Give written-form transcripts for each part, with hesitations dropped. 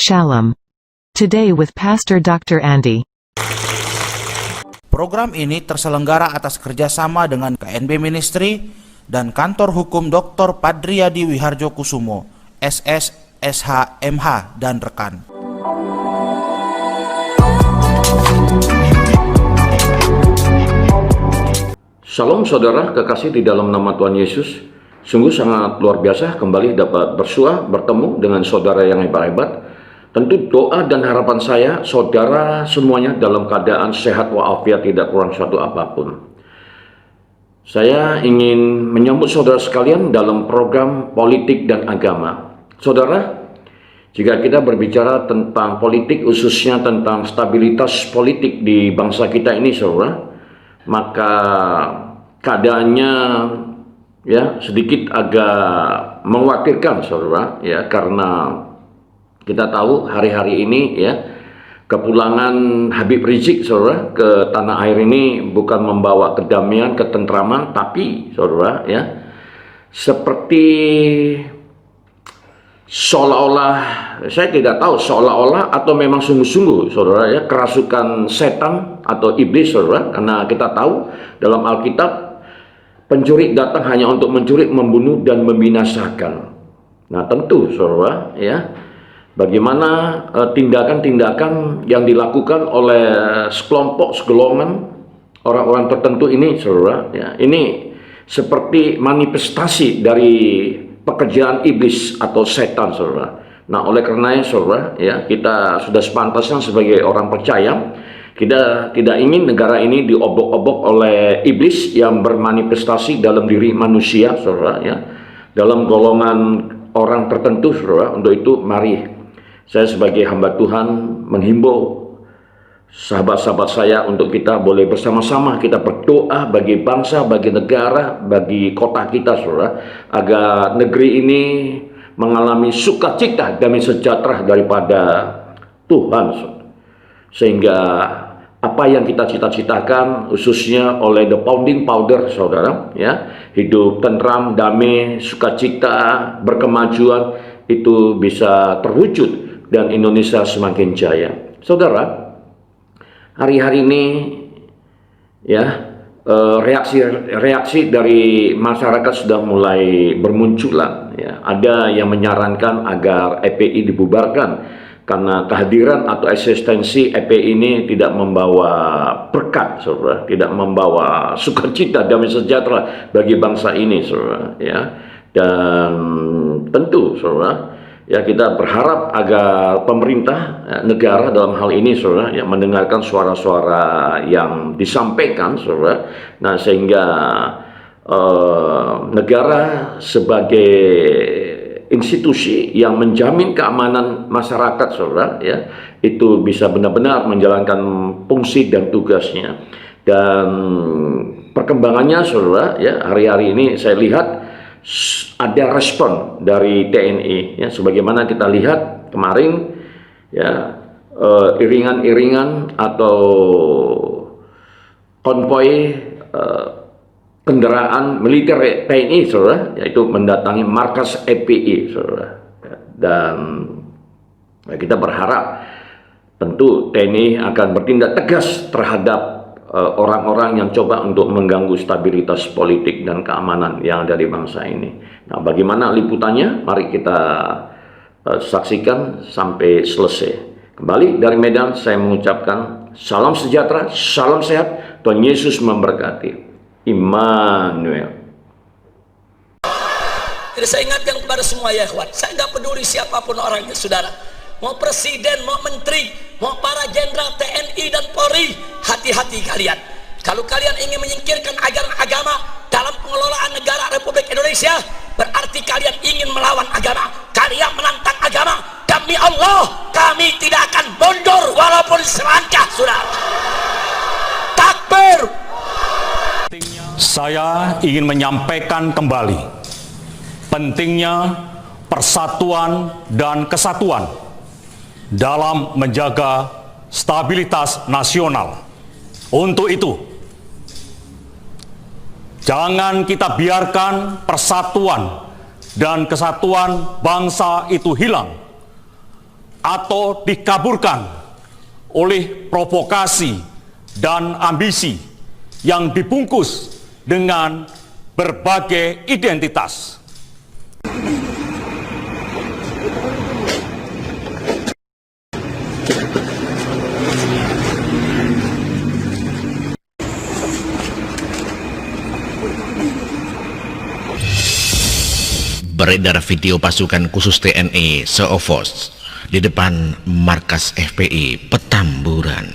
Shalom. Today with Pastor Dr. Andy. Program ini terselenggara atas kerjasama dengan KNB Ministry dan Kantor Hukum Dr. Padriyadi Wiharjo Kusumo, SS, SH, MH, dan rekan. Shalom saudara kekasih di dalam nama Tuhan Yesus. Sungguh sangat luar biasa kembali dapat bersua bertemu dengan saudara yang hebat-hebat. Tentu doa dan harapan saya saudara semuanya dalam keadaan sehat walafiat, tidak kurang suatu apapun. Saya ingin menyambut saudara sekalian dalam program politik dan agama. Saudara, jika kita berbicara tentang politik, khususnya tentang stabilitas politik di bangsa kita ini, saudara, maka keadaannya ya sedikit agak mengkhawatirkan, saudara, ya, karena kita tahu hari-hari ini ya kepulangan Habib Rizik, saudara, ke tanah air ini bukan membawa kedamaian, ketentraman, tapi saudara ya seperti seolah-olah, saya tidak tahu seolah-olah atau memang sungguh-sungguh, saudara ya, kerasukan setan atau iblis, saudara, karena kita tahu dalam Alkitab pencuri datang hanya untuk mencuri, membunuh dan membinasakan. Nah tentu saudara ya, bagaimana tindakan-tindakan yang dilakukan oleh sekelompok, segolongan orang-orang tertentu ini, saudara ya, ini seperti manifestasi dari pekerjaan iblis atau setan, saudara. Nah oleh karenanya, saudara ya, kita sudah sepantasnya sebagai orang percaya, kita tidak ingin negara ini diobok-obok oleh iblis yang bermanifestasi dalam diri manusia, saudara ya, dalam golongan orang tertentu, saudara. Untuk itu mari saya sebagai hamba Tuhan menghimbau sahabat-sahabat saya untuk kita boleh bersama-sama kita berdoa bagi bangsa, bagi negara, bagi kota kita, saudara, agar negeri ini mengalami sukacita, damai sejahtera daripada Tuhan, saudara. Sehingga apa yang kita cita-citakan khususnya oleh the founding father, saudara ya, hidup tentram, damai, sukacita, berkemajuan, itu bisa terwujud dan Indonesia semakin jaya. Saudara, hari-hari ini ya reaksi dari masyarakat sudah mulai bermunculan ya. Ada yang menyarankan agar FPI dibubarkan karena kehadiran atau eksistensi FPI ini tidak membawa berkat, saudara, tidak membawa sukacita, damai sejahtera bagi bangsa ini, saudara ya. Dan tentu, saudara ya, kita berharap agar pemerintah ya, negara dalam hal ini, saudara, yang mendengarkan suara-suara yang disampaikan, saudara. Nah sehingga negara sebagai institusi yang menjamin keamanan masyarakat, saudara ya, itu bisa benar-benar menjalankan fungsi dan tugasnya. Dan perkembangannya, saudara ya, hari-hari ini saya lihat ada respon dari TNI ya, sebagaimana kita lihat kemarin ya, iringan-iringan atau konvoi kendaraan militer TNI, saudara, yaitu mendatangi markas FPI, saudara. Dan kita berharap tentu TNI akan bertindak tegas terhadap orang-orang yang coba untuk mengganggu stabilitas politik dan keamanan yang ada di bangsa ini. Nah, bagaimana liputannya? Mari kita saksikan sampai selesai. Kembali dari Medan, saya mengucapkan salam sejahtera, salam sehat, Tuhan Yesus memberkati. Immanuel. Jadi saya ingatkan kepada semua ya kawan, saya nggak peduli siapapun orangnya, saudara, mau presiden, mau menteri, mau para jenderal TNI dan Polri, hati-hati kalian. Kalau kalian ingin menyingkirkan ajaran agama dalam pengelolaan negara Republik Indonesia, berarti kalian ingin melawan agama, kalian menantang agama. Demi Allah, kami tidak akan mundur walaupun selangkah, saudara. Takbir. Saya ingin menyampaikan kembali pentingnya persatuan dan kesatuan dalam menjaga stabilitas nasional. Untuk itu, jangan kita biarkan persatuan dan kesatuan bangsa itu hilang atau dikaburkan oleh provokasi dan ambisi yang dibungkus dengan berbagai identitas. Beredar video pasukan khusus TNI Seofos di depan markas FPI Petamburan.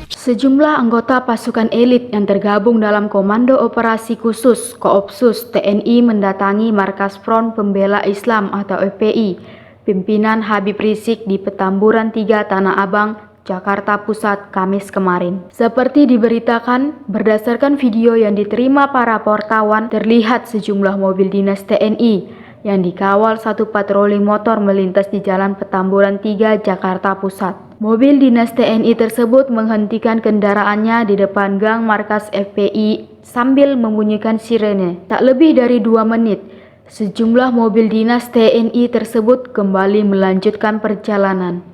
Sejumlah anggota pasukan elit yang tergabung dalam Komando Operasi Khusus Koopsus TNI mendatangi markas Front Pembela Islam atau FPI pimpinan Habib Rizik di Petamburan 3 Tanah Abang, Jakarta Pusat, Kamis kemarin. Seperti diberitakan, berdasarkan video yang diterima para wartawan, terlihat sejumlah mobil dinas TNI yang dikawal satu patroli motor melintas di Jalan Petamburan 3, Jakarta Pusat. Mobil dinas TNI tersebut menghentikan kendaraannya di depan gang markas FPI sambil membunyikan sirene. Tak lebih dari 2 menit, sejumlah mobil dinas TNI tersebut kembali melanjutkan perjalanan.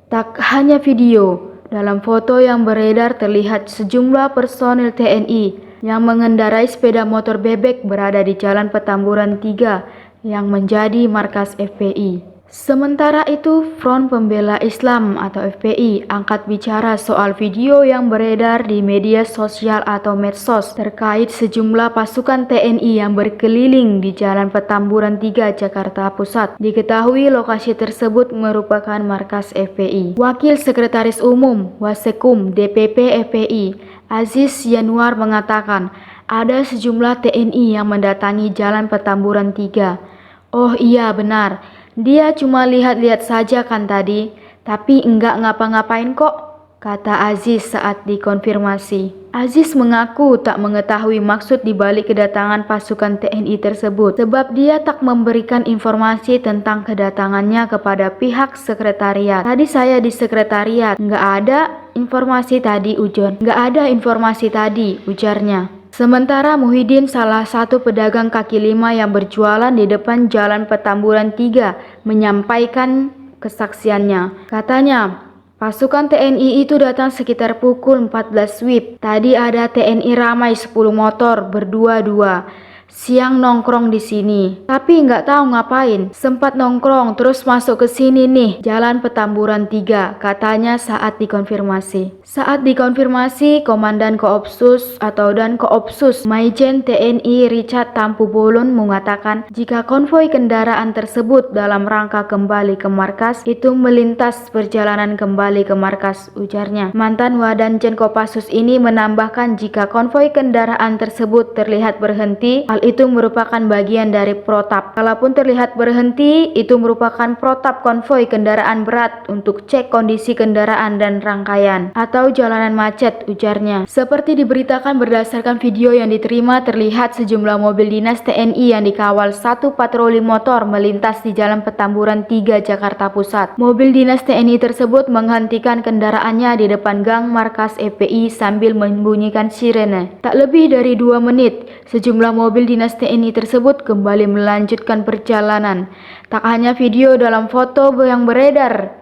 Tak hanya video, dalam foto yang beredar terlihat sejumlah personil TNI yang mengendarai sepeda motor bebek berada di Jalan Petamburan 3 yang menjadi markas FPI. Sementara itu, Front Pembela Islam atau FPI angkat bicara soal video yang beredar di media sosial atau medsos terkait sejumlah pasukan TNI yang berkeliling di Jalan Petamburan 3, Jakarta Pusat. Diketahui lokasi tersebut merupakan markas FPI. Wakil Sekretaris Umum Wasekum DPP FPI, Aziz Yanuar mengatakan ada sejumlah TNI yang mendatangi Jalan Petamburan 3. Oh iya benar, dia cuma lihat-lihat saja kan tadi, tapi enggak ngapa-ngapain kok, kata Aziz saat dikonfirmasi. Aziz mengaku tak mengetahui maksud dibalik kedatangan pasukan TNI tersebut, sebab dia tak memberikan informasi tentang kedatangannya kepada pihak sekretariat. Tadi saya di sekretariat, nggak ada informasi tadi, ujarnya. Sementara Muhyiddin, salah satu pedagang kaki lima yang berjualan di depan Jalan Petamburan 3, menyampaikan kesaksiannya. Katanya, pasukan TNI itu datang sekitar pukul 14 WIB. Tadi ada TNI ramai 10 motor berdua-dua. Siang nongkrong di sini, tapi nggak tahu ngapain. Sempat nongkrong terus masuk ke sini nih, Jalan Petamburan 3, katanya saat dikonfirmasi. Saat dikonfirmasi, Komandan Koopsus atau Dan Koopsus Maijen TNI Richard Tampu Bolon mengatakan jika konvoi kendaraan tersebut dalam rangka kembali ke markas itu melintas perjalanan kembali ke markas, ujarnya. Mantan Wadanjen Kopassus ini menambahkan jika konvoi kendaraan tersebut terlihat berhenti, hal itu merupakan bagian dari protap. Kalaupun terlihat berhenti, itu merupakan protap konvoi kendaraan berat untuk cek kondisi kendaraan dan rangkaian atau jalanan macet, ujarnya. Seperti diberitakan berdasarkan video yang diterima, terlihat sejumlah mobil dinas TNI yang dikawal satu patroli motor melintas di Jalan Petamburan 3, Jakarta Pusat. Mobil dinas TNI tersebut menghentikan kendaraannya di depan gang markas FPI sambil membunyikan sirene. Tak lebih dari 2 menit, sejumlah mobil dinas TNI tersebut kembali melanjutkan perjalanan. Tak hanya video dalam foto yang beredar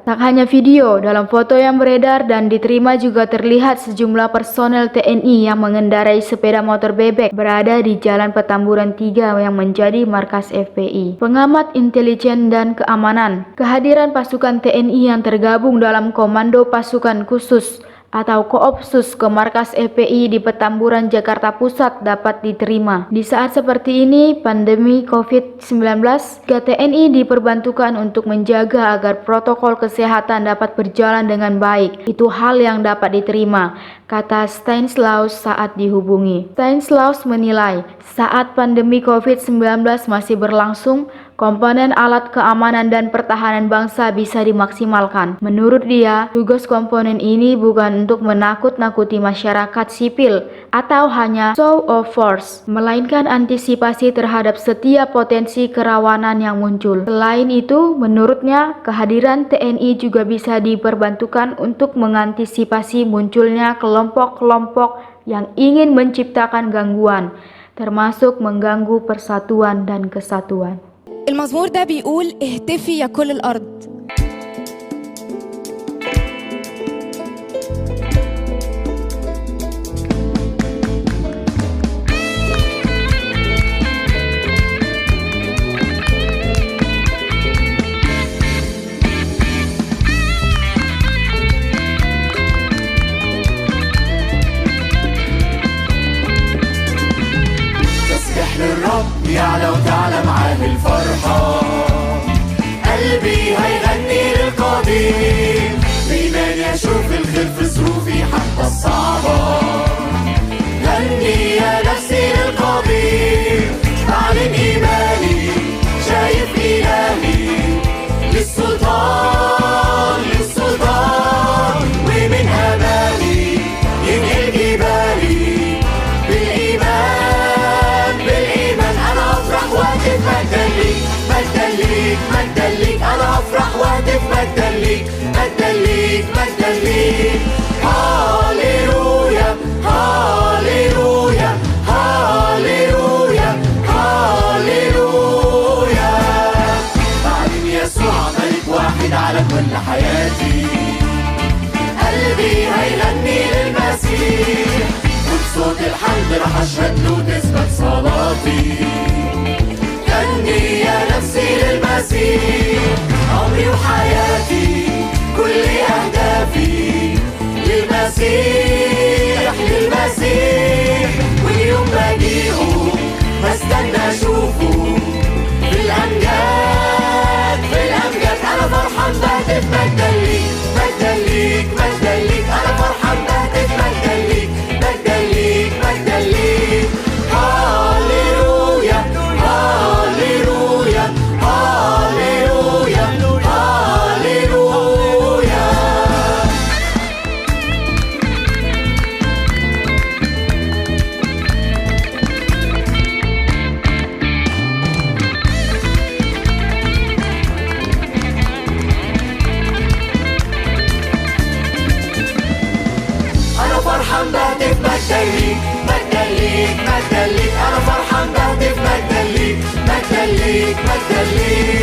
dan diterima juga terlihat sejumlah personel TNI yang mengendarai sepeda motor bebek berada di Jalan Petamburan 3 yang menjadi markas FPI. Pengamat intelijen dan keamanan, kehadiran pasukan TNI yang tergabung dalam Komando Pasukan Khusus atau Koopsus ke markas FPI di Petamburan, Jakarta Pusat dapat diterima. Di saat seperti ini, pandemi COVID-19, TNI diperbantukan untuk menjaga agar protokol kesehatan dapat berjalan dengan baik. Itu hal yang dapat diterima, kata Stanislaus saat dihubungi. Stanislaus menilai, saat pandemi COVID-19 masih berlangsung, komponen alat keamanan dan pertahanan bangsa bisa dimaksimalkan. Menurut dia, tugas komponen ini bukan untuk menakut-nakuti masyarakat sipil atau hanya show of force, melainkan antisipasi terhadap setiap potensi kerawanan yang muncul. Selain itu, menurutnya, kehadiran TNI juga bisa diperbantukan untuk mengantisipasi munculnya kelompok-kelompok yang ingin menciptakan gangguan, termasuk mengganggu persatuan dan kesatuan. المزمور ده بيقول اهتفي يا كل الأرض. للرب يعلى وتعلى معاه الفرحة، قلبي هيغني للقدير، بإيمان يشوف الخير في ظروفي حتى الصعبة. غني يا نفسي للقدير، بعلن إيماني شايف إلهي للسلطان للسلطان، ومن أمامي ينقل جبالي مجدا ليك مجدا ليك مجدا ليك، أنا أفرح وأهتف مجدا ليك مجدا ليك مجدا ليك. هاليلويا هاليلويا هاليلويا هاليلويا. بعلن يسوع ملك واحد على كل حياتي، قلبي هيغني للمسيح، وبصوت الحمد رح أشهد له تثبت صلاتي. غني يا نفسي للمسيح، عمري وحياتي كل أهدافي للمسيح للمسيح. واليوم بجيئه بستنى أشوفه في الأمجاد في الأمجاد. أنا فرحان بهتف مجدا ليك مجدا ليك مجدا ليك، أنا فرحان بهتف مجدا ليك مجدا ليك مجدا ليك. هاليلويا هاليلويا هاليلويا هاليلويا. أنا فرحان بهتف مجدا ليك مجدا ليك مجدا ليك، أنا فرحان بهتف مجدا ليك مجدا ليك مجدا ليك.